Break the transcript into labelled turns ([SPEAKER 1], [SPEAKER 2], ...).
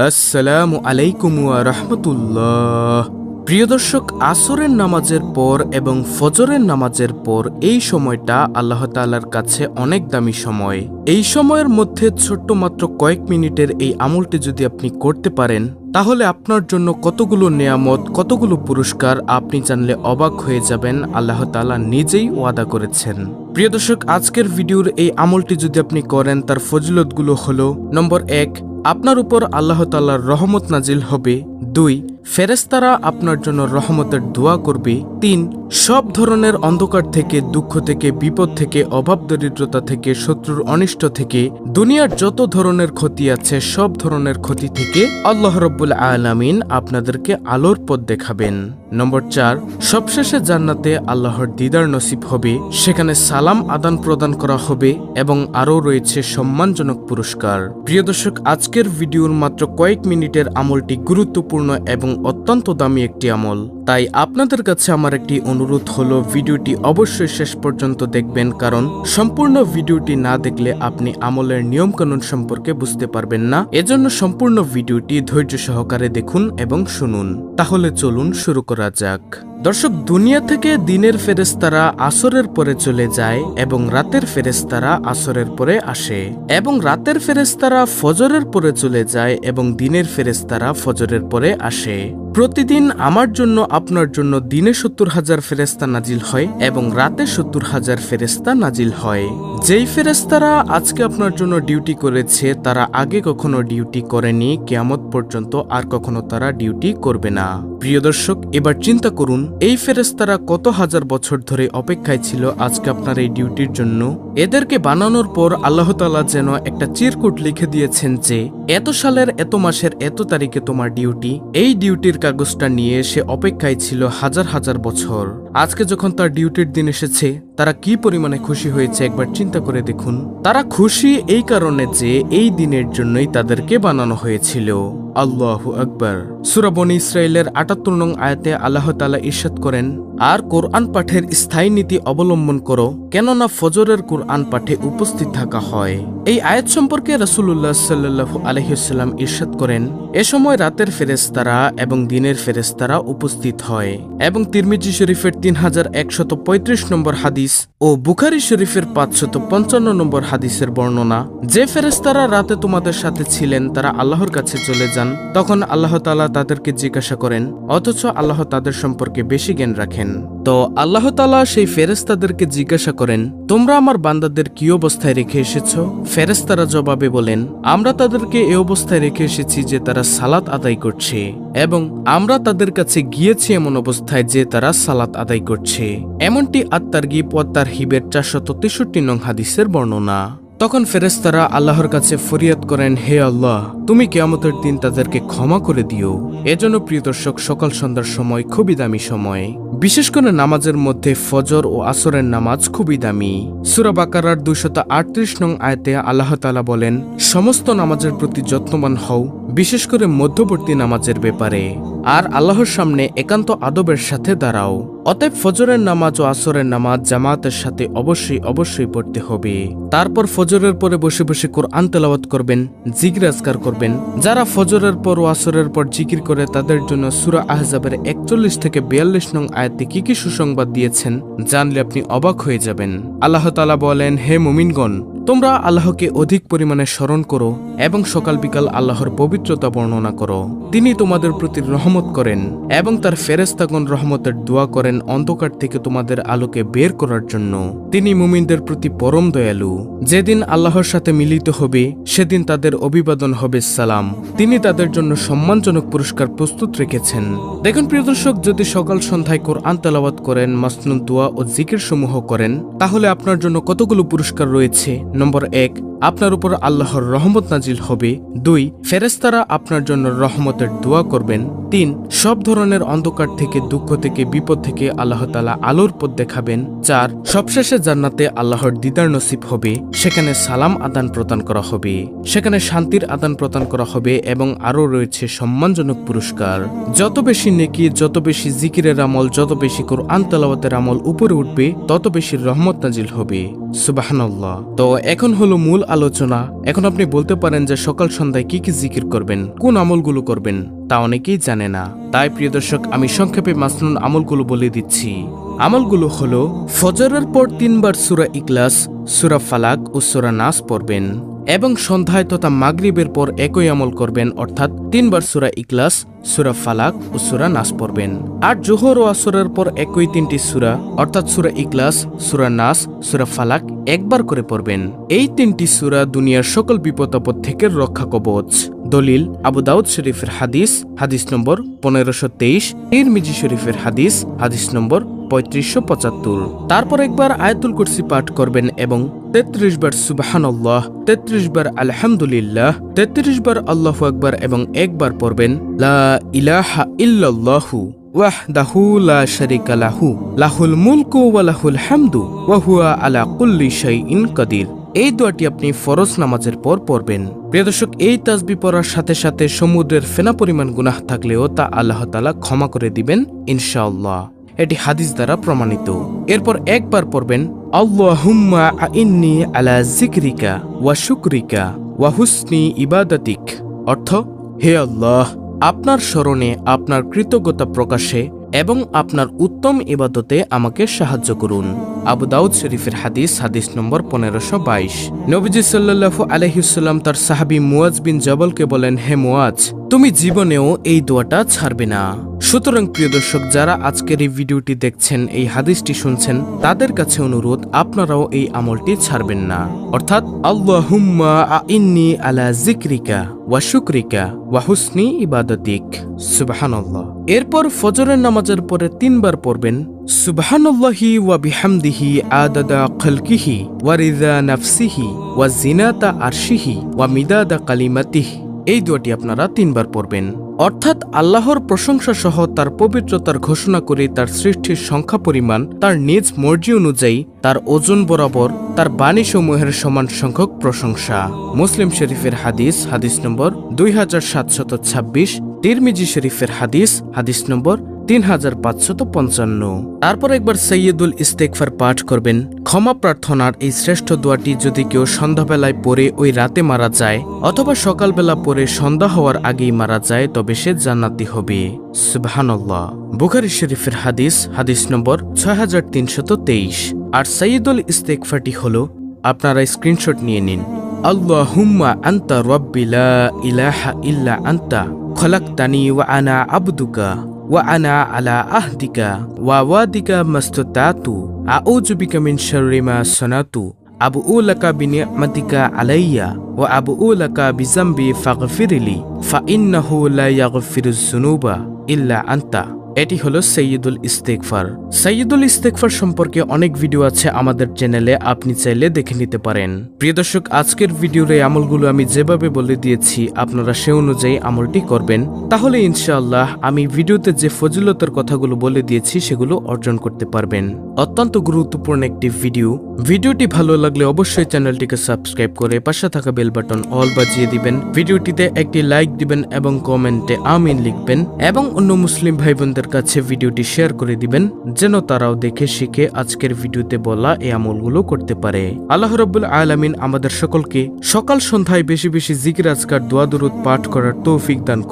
[SPEAKER 1] আসসালামু আলাইকুম ওয়া রাহমাতুল্লাহ। প্রিয় দর্শক, আসরের নামাজের পর এবং ফজরের নামাজের পর এই সময়টা আল্লাহ তাআলার কাছে অনেক দামি সময়। এই সময়ের মধ্যে ছোট্ট মাত্র কয়েক মিনিটের এই আমলটি যদি আপনি করতে পারেন, তাহলে আপনার জন্য কতগুলো নেয়ামত, কতগুলো পুরস্কার আপনি জানলে অবাক হয়ে যাবেন। আল্লাহ তাআলা নিজেই ওয়াদা করেছেন। প্রিয় দর্শক, আজকের ভিডিওর এই আমলটি যদি আপনি করেন, তার ফজিলতগুলো হলো: নম্বর 1, আপনার উপর আল্লাহ তাআলার রহমত নাজিল হবে। 2, ফেরেশতারা আপনার জন্য রহমতের দোয়া করবে। 3, সব ধরনের অন্ধকার থেকে, দুঃখ থেকে, বিপদ থেকে, অভাব দরিদ্রতা থেকে, শত্রুর অনিষ্ট থেকে, দুনিয়ার যত ধরনের ক্ষতি আছে সব ধরনের ক্ষতি থেকে আল্লাহ রাব্বুল আলামিন আপনাদেরকে আলোর পথ দেখাবেন। নম্বর 4, সবশেষে জান্নাতে আল্লাহর দিদার নসিব হবে, সেখানে সালাম আদান প্রদান করা হবে এবং আরও রয়েছে সম্মানজনক পুরস্কার। প্রিয় দর্শক, আজকের ভিডিওর মাত্র কয়েক মিনিটের আমলটি গুরুত্বপূর্ণ এবং অত্যন্ত দামি একটি আমল। তাই আপনাদের কাছে আমার একটি অনুরোধ হলো, ভিডিওটি অবশ্যই শেষ পর্যন্ত দেখবেন, কারণ সম্পূর্ণ ভিডিওটি না দেখলে আপনি আমলের নিয়মকানুন সম্পর্কে বুঝতে পারবেন না। এজন্য সম্পূর্ণ ভিডিওটি ধৈর্য সহকারে দেখুন এবং শুনুন। তাহলে চলুন শুরু করা যাক। দর্শক, দুনিয়া থেকে দিনের ফেরেশতারা আসরের পরে চলে যায় এবং রাতের ফেরেশতারা আসরের পরে আসে, এবং রাতের ফেরেশতারা ফজরের পরে চলে যায় এবং দিনের ফেরেশতারা ফজরের পরে আসে। প্রতিদিন আমার জন্য, আপনার জন্য দিনে 70,000 ফেরেশতা নাজিল হয় এবং রাতে 70,000 ফেরেশতা নাজিল হয়। যেই ফেরেশতারা আজকে আপনার জন্য ডিউটি করেছে, তারা আগে কখনো ডিউটি করেনি, কিয়ামত পর্যন্ত আর কখনো তারা ডিউটি করবে না। প্রিয় দর্শক, এবার চিন্তা করুন, এই ফেরেশতারা কত হাজার বছর ধরে অপেক্ষায় ছিল আজকে আপনার এই ডিউটির জন্য। এদেরকে বানানোর পর আল্লাহ তাআলা যেন একটা চিরকুট লিখে দিয়েছেন যে এত সালের এত মাসের এত তারিখে তোমার ডিউটি। এই ডিউটির কাগজটা নিয়ে সে অপেক্ষায় ছিল হাজার হাজার বছর। আজকে যখন তার ডিউটির দিন এসেছে, তারা কি পরিমাণে খুশি হয়েছে একবার চিন্তা করে দেখুন। তারা খুশি এই কারণে যে এই দিনের জন্যই তাদেরকে বানানো হয়েছিল। আল্লাহু আকবার। সূরা বনী ইসরাঈলের ৭৮ নং আয়াতে আল্লাহ তাআলা ইরশাদ করেন, আর কোরআন পাঠের স্থায়ী নীতি অবলম্বন করো, কেননা ফজরের কোরআন পাঠে উপস্থিত থাকা হয়। এই আয়াত সম্পর্কে রাসূলুল্লাহ সাল্লাল্লাহু আলাইহি ওয়াসাল্লাম ইরশাদ করেন, এ সময় রাতের ফেরেশতারা এবং দিনের ফেরেশতারা উপস্থিত হয়। এবং তিরমিজি শরীফের 3135 নম্বর হাদিস ও বুখারী শরীফের 555 নম্বর হাদিসের বর্ণনা, যে ফেরেশতারা রাতে তোমাদের সাথে ছিলেন তারা আল্লাহর কাছে চলে যান, তখন আল্লাহ তাআলা তাদেরকে জিজ্ঞাসা করেন, অথচ আল্লাহ তাদের সম্পর্কে বেশি জ্ঞান রাখেন। তো আল্লাহ তাআলা সেই ফেরেশতাদেরকে জিজ্ঞাসা করেন, তোমরা আমার বান্দাদের কি অবস্থায় রেখে এসেছো? ফেরেশতারা জবাবে বলেন, আমরা তাদেরকে এ অবস্থায় রেখে এসেছি যে তারা সালাত আদায় করছে, এবং আমরা তাদের কাছে গিয়েছি এমন অবস্থায় যে তারা সালাত আদায় করছে। এমনটি আত-তারগীব ওয়া তারহিবের 463 নং হাদিসের বর্ণনা। তখন ফেরেশতারা আল্লাহর কাছে ফরিয়াদ করেন, হে আল্লাহ, তুমি কিয়ামতের দিন তাদেরকে ক্ষমা করে দিও। এজন্য প্রিয় দর্শক, সকাল সন্ধ্যার সময় খুবই দামি সময়। বিশেষ করে নামাজের মধ্যে ফজর ও আসরের নামাজ খুবই দামি। সূরা বাকারার 238 নং আয়াতে আল্লাহ তাআলা বলেন, সমস্ত নামাজের প্রতি যত্নবান হও, বিশেষ করে মধ্যবর্তী নামাজের ব্যাপারে, আর আল্লাহর সামনে একান্ত আদবের সাথে দাঁড়াও। অতএব ফজরের নামাজ ও আসরের নামাজ জামাতের সাথে অবশ্যই পড়তে হবে। তারপর ফজরের পরে বসে বসে কোরআন তেলাওয়াত করবেন, জিকির আজকার করবেন। যারা ফজরের পর ও আসরের পর জিকির করে, তাদের জন্য সূরা আহজাবের 41 থেকে 42 নং আয়াতে কি কি সুসংবাদ দিয়েছেন জানলে আপনি অবাক হয়ে যাবেন। আল্লাহ তাআলা বলেন, হে মুমিনগণ, তোমরা আল্লাহকে অধিক পরিমাণে স্মরণ করো এবং সকাল বিকাল আল্লাহর পবিত্রতা বর্ণনা করো। তিনি তোমাদের প্রতি রহমত করেন এবং তার ফেরেশতাগণ রহমতের দোয়া করেন অন্ধকার থেকে তোমাদের আলোকে বের করার জন্য। তিনি মুমিনদের প্রতি পরম দয়ালু। যেদিন আল্লাহর সাথে মিলিত হবে, সেদিন তাদের অভিবাদন হবে সালাম। তিনি তাদের জন্য সম্মানজনক পুরস্কার প্রস্তুত রেখেছেন। দেখুন প্রিয় দর্শক, যদি সকাল সন্ধ্যায় কোরআন তেলাওয়াত করেন, মাসনুন দোয়া ও জিকির সমূহ করেন, তাহলে আপনার জন্য কতগুলো পুরস্কার রয়েছে। নম্বর 1, আপনার উপর আল্লাহর রহমত নাজিল হবে। 2, ফেরেশতারা আপনার জন্য রহমতের দোয়া করবেন। 3, সব ধরনের অন্ধকার থেকে, দুঃখ থেকে, বিপদ থেকে, তাদেরকে আল্লাহ তাআলা আলোর পথ দেখাবেন। 4 সবশেষে জান্নাতে আল্লাহর দিদার নসিব হবে, সেখানে সালাম আদান প্রদান করা হবে, সেখানে শান্তির আদান প্রদান করা হবে এবং আরো রয়েছে সম্মানজনক পুরস্কার। যত বেশি নেকি, যত বেশি জিকিরের আমল, যত বেশি কোরআন তেলাওয়াতের আমল উপরে উঠবে, তত বেশি রহমত নাজিল হবে। সুবহানাল্লাহ। তো এখন হলো মূল আলোচনা। এখন আপনি বলতে পারেন যে সকাল সন্ধ্যায় কি কি জিকির করবেন, কোন আমলগুলো করবেন, তা অনেকেই জানে না। তাই প্রিয় দর্শক, আমি সংক্ষেপে মাসনুন আমলগুলো বলে দিচ্ছি। আমলগুলো হলো ফজরের পর 3 বার সূরা ইখলাস, সূরা ফালাক ও সূরা নাস পড়বেন এবং সন্ধ্যায় তথা মাগরিবের পর একই আমল করবেন, অর্থাৎ 3 বার সূরা ইখলাস, সূরা ফালাক ও সূরা নাস পড়বেন। আর জোহর ও আসরের পর একই 3টি সূরা, অর্থাৎ সূরা ইখলাস, সূরা নাস, সূরা ফালাক একবার করে পড়বেন। এই 3টি সূরা দুনিয়ার সকল বিপদ আপদ থেকে রক্ষা কবচ। দলিল আবু দাউদ শরীফের হাদিস, হাদিস নম্বর 1523, তিরমিজি শরীফের হাদিস, হাদিস নম্বর 3575। তারপর একবার আয়াতুল কুরসি পাঠ করবেন এবং 33 বার সুবহানাল্লাহ, 33 বার আলহামদুলিল্লাহ, 33 বার আল্লাহু আকবার এবং একবার পড়বেন লা ইলাহা ইল্লাল্লাহু ওয়াহদাহু লা শারীকা লাহু লাহুল মুলকু ওয়া লাহুল হামদু ওয়া হুয়া আলা কুল্লি শাইইন কাদির। এই দোয়াটি আপনি ফরজ নামাজের পর পড়বেন। প্রিয় দর্শক, এই তাসবিহ পড়ার সাথে সাথে সমুদ্রের ফেনা পরিমাণ গুনাহ থাকলেও তা আল্লাহ তাআলা ক্ষমা করে দিবেন ইনশাআল্লাহ। এটি হাদিস দ্বারা প্রমাণিত। এরপর একবার পড়বেন আল্লাহুম্মা আইন্নি আলা যিকরিকা ওয়া শুকরিকা ওয়া হুসনি ইবাদাতিক, অর্থ হে আল্লাহ, আপনার স্মরণে, আপনার কৃতজ্ঞতা প্রকাশে এবং আপনার উত্তম ইবাদতে আমাকে সাহায্য করুন। আবু দাউদ শরীফের হাদিস, হাদিস নম্বর 1522। নবীজি সাল্লাল্লাহু আলাইহি ওয়াসাল্লাম তার সাহাবী মুয়াজ বিন জবলকে বলেন, হে মুয়াজ, তুমি জীবনেও এই দোয়াটা ছাড়বে না। সুতরাং প্রিয় দর্শক, যারা আজকের এই ভিডিওটি দেখছেন, এই হাদিসটি শুনছেন, তাদের কাছে অনুরোধ, আপনারাও এই আমলটি ছাড়বেন না, অর্থাৎ আল্লাহুম্মা আইন্নি আলা যিকরিকা ওয়া শুকরিকা ওয়া হুসনি ইবাদাতিক। সুবহানাল্লাহ। এরপর ফজরের নামাজের পরে 3 বার পড়বেন সুবহানাল্লাহি ওয়া বিহামদিহি আদাদা খালকিহি ওয়া রিদা নাফসিহি ওয়া জিনাতা আরশিহি ওয়া মিদাদা কালিমাতিহি। এই দোয়াটি আপনারা 3 বার পড়বেন, অর্থাৎ আল্লাহর প্রশংসা সহ তার পবিত্রতার ঘোষণা করে তার সৃষ্টির সংখ্যা পরিমাণ, তার নিজ মর্জি অনুযায়ী, তার ওজন বরাবর, তার বাণীসমূহের সমান সংখ্যক প্রশংসা। মুসলিম শরীফের হাদিস, হাদিস নম্বর 2726, তিরমিজি শরীফের হাদিস, হাদিস নম্বর 3555। তারপর একবার সাইয়্যিদুল ইস্তেগফার পাঠ করবেন। ক্ষমা প্রার্থনার এই শ্রেষ্ঠ দোয়াটি যদি কেউ সন্ধ্যাবেলায় পড়ে ওই রাতে মারা যায় অথবা সকালবেলা পড়ে সন্ধ্যা হওয়ার আগেই মারা যায়, তবে সে জান্নাতি হবে। সুবহানাল্লাহ। বুখারী শরীফের হাদিস, হাদিস নম্বর 6323। আর সাইয়্যিদুল ইস্তেগফারটি হলো, আপনারা স্ক্রিনশট নিয়ে নিন। আল্লাহুম্মা আনতা রাব্বি লা ইলাহা ইল্লা আনতা খলাকতানি ওয়া আনা আবদুকা ওয়া আনা আলা আহদিকা ওয়া ওয়াদিকা মাস্তাতাতু আউযু বিকা মিন শাররি মা সানাতু আবুউ লাকা বিনি'মাতিকা আলাইয়া ওয়া আবুউ লাকা বিযামবি ফাগফিরলি ফাইন্নাহু লা ইয়াগফিরুয যুনুবা ইল্লা আনতা। এটি হলো সাইয়্যিদুল ইস্তেগফার। সাইয়্যিদুল ইস্তেগফার সম্পর্কে অনেক ভিডিও আছে আমাদের চ্যানেলে, আপনি চাইলে দেখে নিতে পারেন। প্রিয় দর্শক, আজকের ভিডিওর এই আমলগুলো আমি যেভাবে বলে দিয়েছি, আপনারা সে অনুযায়ী আমলটি করবেন, তাহলে ইনশাআল্লাহ আমি ভিডিওতে যে ফজিলতের কথাগুলো বলে দিয়েছি সেগুলো অর্জন করতে পারবেন। অত্যন্ত গুরুত্বপূর্ণ একটি ভিডিও। ভিডিওটি ভালো লাগলে অবশ্যই চ্যানেলটিকে সাবস্ক্রাইব করে পাশে থাকা বেল বাটন অল বাজিয়ে দিবেন। ভিডিওটিতে একটি লাইক দিবেন এবং কমেন্টে আমিন লিখবেন এবং অন্য মুসলিম ভাই বোনদের কাছে ভিডিওটি শেয়ার করে দিবেন, যেন তারাও দেখে শিখে আজকের ভিডিওতে বলা এই আমলগুলো করতে পারে। আল্লাহ রাব্বুল আলামিন আমাদের সকলকে সকাল সন্ধ্যায় বেশি বেশি জিকির, আজকার, দোয়া, দুরূদ পাঠ করার তৌফিক দান